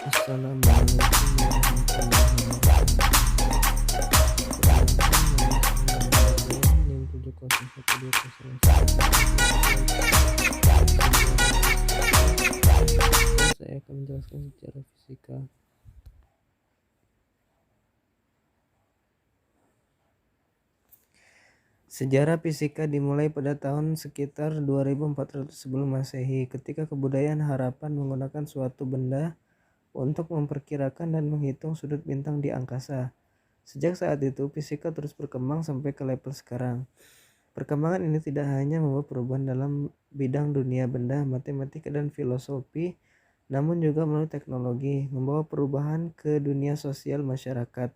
Assalamualaikum warahmatullahi wabarakatuh. Saya akan menjelaskan sejarah fisika. Sejarah fisika dimulai pada tahun sekitar 2400 sebelum Masehi, ketika kebudayaan harapan menggunakan suatu benda untuk memperkirakan dan menghitung sudut bintang di angkasa. Sejak saat itu, fisika terus berkembang sampai ke level sekarang. Perkembangan ini tidak hanya membawa perubahan dalam bidang dunia benda, matematika, dan filosofi, namun juga melalui teknologi, membawa perubahan ke dunia sosial masyarakat.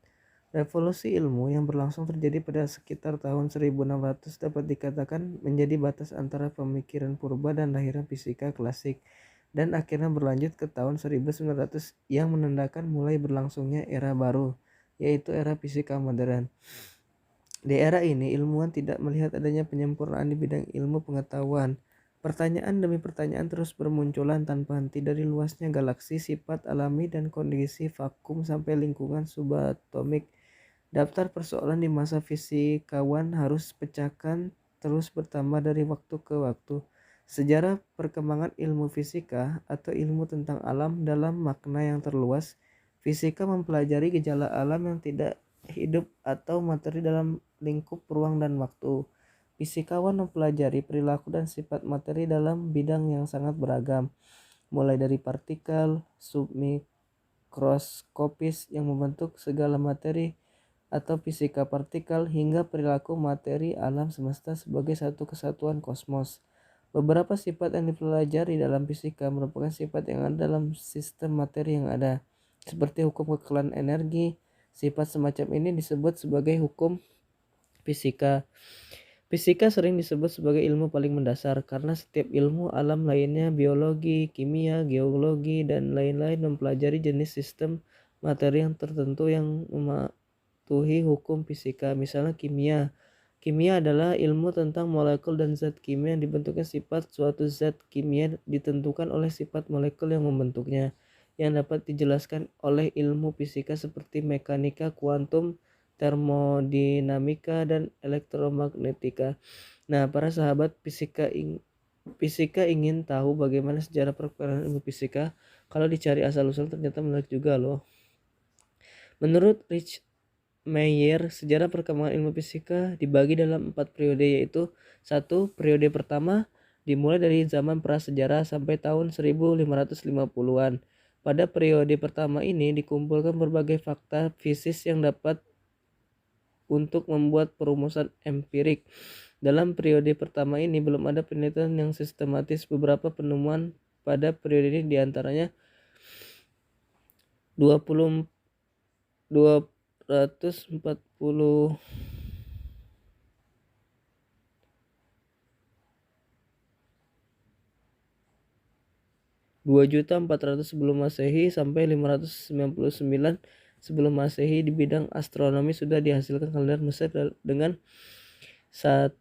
Revolusi ilmu yang berlangsung terjadi pada sekitar tahun 1600 dapat dikatakan menjadi batas antara pemikiran purba dan lahirnya fisika klasik, dan akhirnya berlanjut ke tahun 1900 yang menandakan mulai berlangsungnya era baru, yaitu era fisika modern. Di era ini, ilmuwan tidak melihat adanya penyempurnaan di bidang ilmu pengetahuan. Pertanyaan demi pertanyaan terus bermunculan tanpa henti, dari luasnya galaksi, sifat alami dan kondisi vakum, sampai lingkungan subatomik. Daftar persoalan di masa fisikawan harus pecahkan terus bertambah dari waktu ke waktu. Sejarah perkembangan ilmu fisika atau ilmu tentang alam dalam makna yang terluas. Fisika mempelajari gejala alam yang tidak hidup atau materi dalam lingkup ruang dan waktu. Fisikawan mempelajari perilaku dan sifat materi dalam bidang yang sangat beragam, mulai dari partikel submikroskopis yang membentuk segala materi atau fisika partikel, hingga perilaku materi alam semesta sebagai satu kesatuan kosmos. Beberapa sifat yang dipelajari dalam fisika merupakan sifat yang ada dalam sistem materi yang ada, seperti hukum kekerasan energi. Sifat semacam ini disebut sebagai hukum fisika. Fisika sering disebut sebagai ilmu paling mendasar karena setiap ilmu alam lainnya, biologi, kimia, geologi, dan lain-lain, mempelajari jenis sistem materi yang tertentu yang mematuhi hukum fisika. Misalnya kimia. Kimia adalah ilmu tentang molekul dan zat kimia yang dibentuknya. Sifat suatu zat kimia ditentukan oleh sifat molekul yang membentuknya, yang dapat dijelaskan oleh ilmu fisika seperti mekanika kuantum, termodinamika, dan elektromagnetika. Nah, para sahabat fisika ingin tahu bagaimana sejarah perkembangan ilmu fisika. Kalau dicari asal-usul ternyata menarik juga loh. Menurut Rich Meyer, sejarah perkembangan ilmu fisika dibagi dalam 4 periode, yaitu 1. Periode pertama dimulai dari zaman prasejarah sampai tahun 1550-an. Pada periode pertama ini dikumpulkan berbagai fakta fisik yang dapat untuk membuat perumusan empirik. Dalam periode pertama ini belum ada penelitian yang sistematis. Beberapa penemuan pada periode ini diantaranya 240 2.400 sebelum Masehi sampai 599 sebelum Masehi. Di bidang astronomi sudah dihasilkan kalender Mesir dengan 1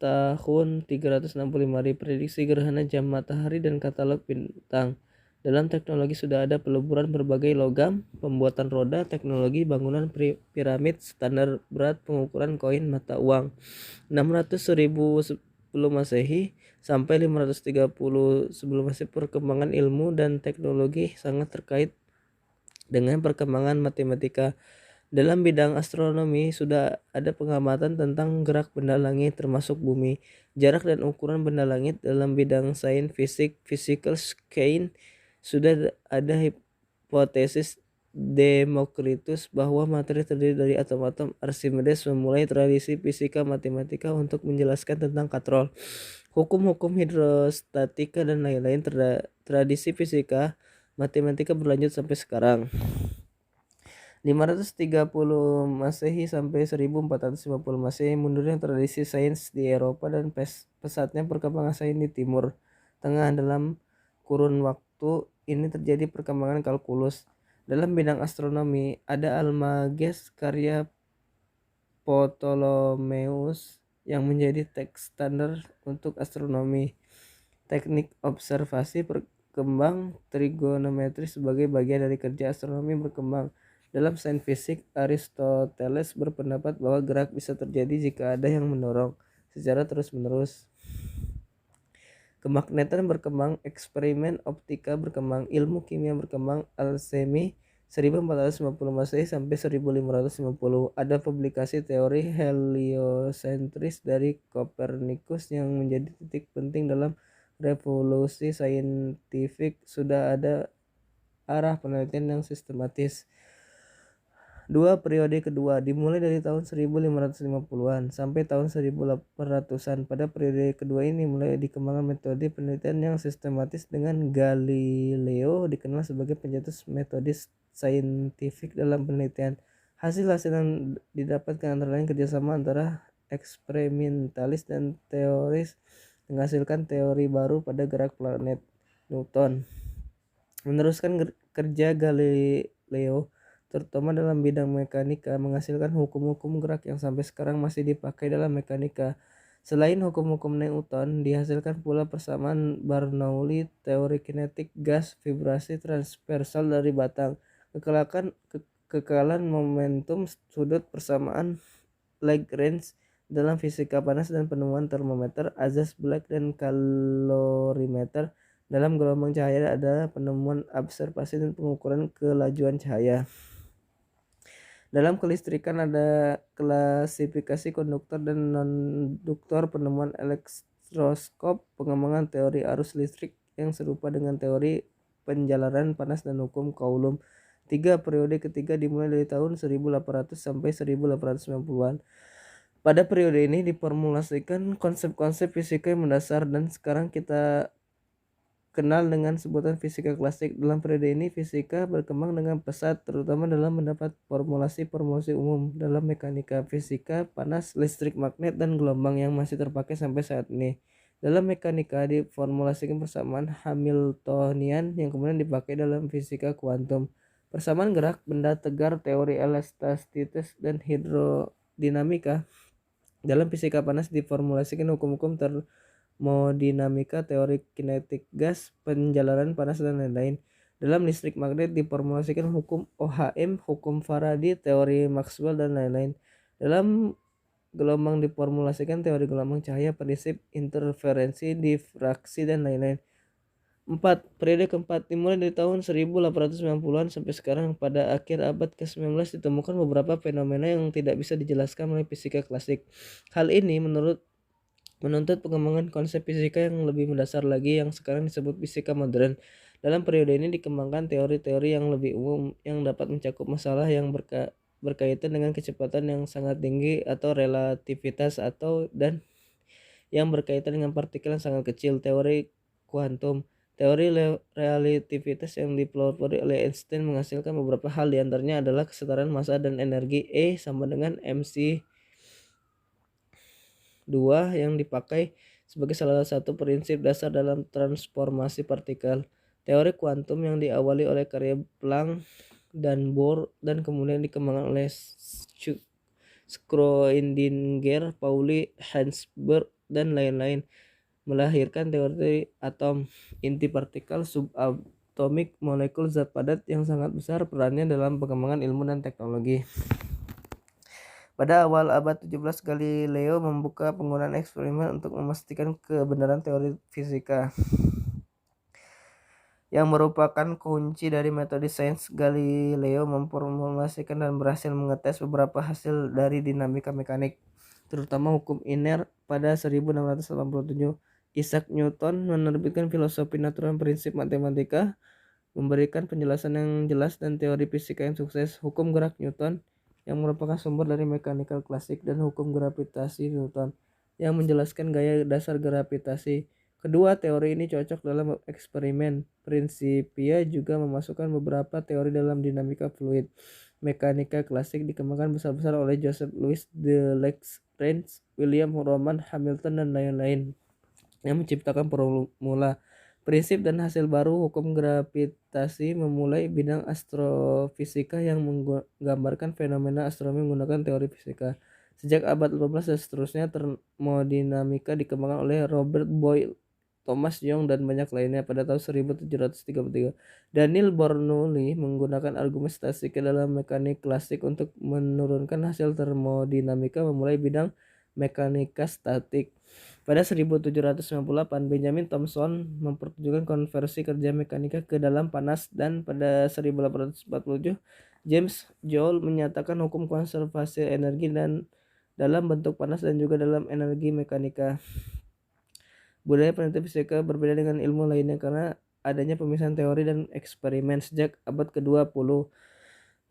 tahun 365 hari, prediksi gerhana jam matahari, dan katalog bintang. Dalam teknologi sudah ada peluburan berbagai logam, pembuatan roda, teknologi bangunan piramid, standar berat, pengukuran koin mata uang. 600.000 sebelum Masehi sampai 530 sebelum Masehi, perkembangan ilmu dan teknologi sangat terkait dengan perkembangan matematika. Dalam bidang astronomi sudah ada pengamatan tentang gerak benda langit termasuk bumi, jarak dan ukuran benda langit. Dalam bidang sains fisik, physical science, sudah ada hipotesis Demokritus bahwa materi terdiri dari atom-atom. Archimedes memulai tradisi fisika matematika untuk menjelaskan tentang katrol, hukum-hukum hidrostatika, dan lain-lain. Tradisi fisika matematika berlanjut sampai sekarang. 530 Masehi sampai 1450 Masehi, mundurnya tradisi sains di Eropa dan pesatnya perkembangan sains di Timur Tengah. Dalam kurun waktu ini terjadi perkembangan kalkulus. Dalam bidang astronomi ada Almagest karya Ptolemeus yang menjadi teks standar untuk astronomi. Teknik observasi berkembang trigonometri sebagai bagian dari kerja astronomi berkembang. Dalam sains fisik, Aristoteles berpendapat bahwa gerak bisa terjadi jika ada yang mendorong secara terus-menerus. Kemagnetan berkembang, eksperimen optika berkembang, ilmu kimia berkembang, alchemy 1450 Masehi sampai 1550. Ada publikasi teori heliosentris dari Copernicus yang menjadi titik penting dalam revolusi saintifik. Sudah ada arah penelitian yang sistematis. Periode kedua dimulai dari tahun 1550-an sampai tahun 1800-an. Pada periode kedua ini mulai dikembangkan metode penelitian yang sistematis dengan Galileo dikenal sebagai pencetus metode saintifik dalam penelitian. Hasil-hasil yang didapatkan antara lain kerjasama antara eksperimentalis dan teoris menghasilkan teori baru pada gerak planet. Newton meneruskan kerja Galileo terutama dalam bidang mekanika, menghasilkan hukum-hukum gerak yang sampai sekarang masih dipakai dalam mekanika. Selain hukum-hukum Newton, dihasilkan pula persamaan Bernoulli, teori kinetik gas, vibrasi transversal dari batang, kekekalan momentum, sudut, persamaan Lagrange dalam fisika panas dan penemuan termometer, azas Black dan kalorimeter dalam gelombang cahaya adalah penemuan observasi dan pengukuran kelajuan cahaya. Dalam kelistrikan ada klasifikasi konduktor dan non-duktor, penemuan elektroskop, pengembangan teori arus listrik yang serupa dengan teori penjalaran panas dan hukum Coulomb. Periode ketiga dimulai dari tahun 1800 sampai 1890-an. Pada periode ini diformulasikan konsep-konsep fisika yang mendasar dan sekarang kita kenal dengan sebutan fisika klasik. Dalam periode ini fisika berkembang dengan pesat, terutama dalam mendapat formulasi-formulasi umum dalam mekanika, fisika, panas, listrik, magnet, dan gelombang yang masih terpakai sampai saat ini. Dalam mekanika diformulasikan persamaan Hamiltonian yang kemudian dipakai dalam fisika kuantum. Persamaan gerak benda tegar, teori elastisitas, dan hidrodinamika. Dalam fisika panas diformulasikan hukum-hukum termodinamika, teori kinetik gas, penjalaran panas, dan lain-lain. Dalam listrik magnet diformulasikan hukum Ohm, hukum Faraday, teori Maxwell, dan lain-lain. Dalam gelombang diformulasikan teori gelombang cahaya, prinsip interferensi, difraksi, dan lain-lain. Periode keempat dimulai dari tahun 1890-an sampai sekarang. Pada akhir abad ke-19 ditemukan beberapa fenomena yang tidak bisa dijelaskan oleh fisika klasik. Hal ini menuntut pengembangan konsep fisika yang lebih mendasar lagi yang sekarang disebut fisika modern. Dalam periode ini dikembangkan teori-teori yang lebih umum yang dapat mencakup masalah yang berkaitan dengan kecepatan yang sangat tinggi atau relativitas dan yang berkaitan dengan partikel yang sangat kecil. Teori kuantum, teori relativitas yang dipelopori oleh Einstein menghasilkan beberapa hal, diantaranya adalah kesetaraan massa dan energi E sama dengan mc 2 yang dipakai sebagai salah satu prinsip dasar dalam transformasi partikel. Teori kuantum yang diawali oleh karya Planck dan Bohr dan kemudian dikembangkan oleh Schrödinger, Pauli, Heisenberg, dan lain-lain melahirkan teori atom, inti partikel, subatomik, molekul, zat padat yang sangat besar perannya dalam pengembangan ilmu dan teknologi. Pada awal abad 17, Galileo membuka penggunaan eksperimen untuk memastikan kebenaran teori fisika yang merupakan kunci dari metode sains. Galileo memformulasikan dan berhasil mengetes beberapa hasil dari dinamika mekanik, terutama hukum iner. Pada 1687, Isaac Newton menerbitkan Filosofi Natural, prinsip matematika, memberikan penjelasan yang jelas dan teori fisika yang sukses. Hukum gerak Newton yang merupakan sumber dari mekanika klasik dan hukum gravitasi Newton yang menjelaskan gaya dasar gravitasi. Kedua teori ini cocok dalam eksperimen. Principia juga memasukkan beberapa teori dalam dinamika fluid. Mekanika klasik dikembangkan besar-besar oleh Joseph Louis de Lagrange, William Roman Hamilton, dan lain-lain yang menciptakan formula, prinsip, dan hasil baru. Hukum gravitasi memulai bidang astrofisika yang menggambarkan fenomena astronomi menggunakan teori fisika. Sejak abad 18 dan seterusnya, termodinamika dikembangkan oleh Robert Boyle Thomas Young, dan banyak lainnya. Pada tahun 1733, Daniel Bernoulli menggunakan argumentasi ke dalam mekanik klasik untuk menurunkan hasil termodinamika memulai bidang mekanika statik. Pada 1798, Benjamin Thomson mempertunjukkan konversi kerja mekanika ke dalam panas, dan pada 1847, James Joule menyatakan hukum konservasi energi dan dalam bentuk panas dan juga dalam energi mekanika. Budaya penelitian fisika berbeda dengan ilmu lainnya karena adanya pemisahan teori dan eksperimen. Sejak abad ke-20,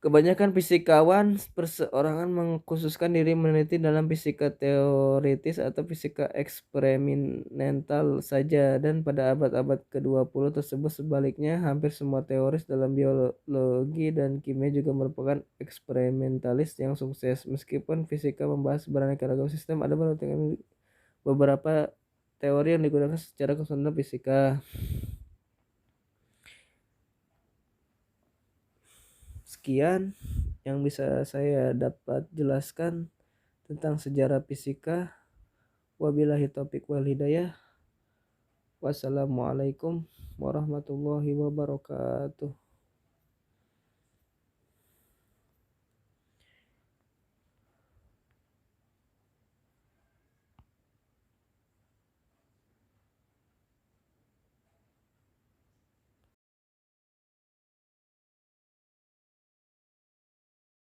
kebanyakan fisikawan perseorangan mengkhususkan diri meneliti dalam fisika teoritis atau fisika eksperimental saja, dan pada abad-abad ke-20 tersebut sebaliknya, hampir semua teoris dalam biologi dan kimia juga merupakan eksperimentalis yang sukses. Meskipun fisika membahas beraneka ragam sistem, ada beberapa teori yang digunakan secara konvensional fisika. Sekian yang bisa saya dapat jelaskan tentang sejarah fisika. Wabillahi taufik wal hidayah. Wassalamualaikum warahmatullahi wabarakatuh.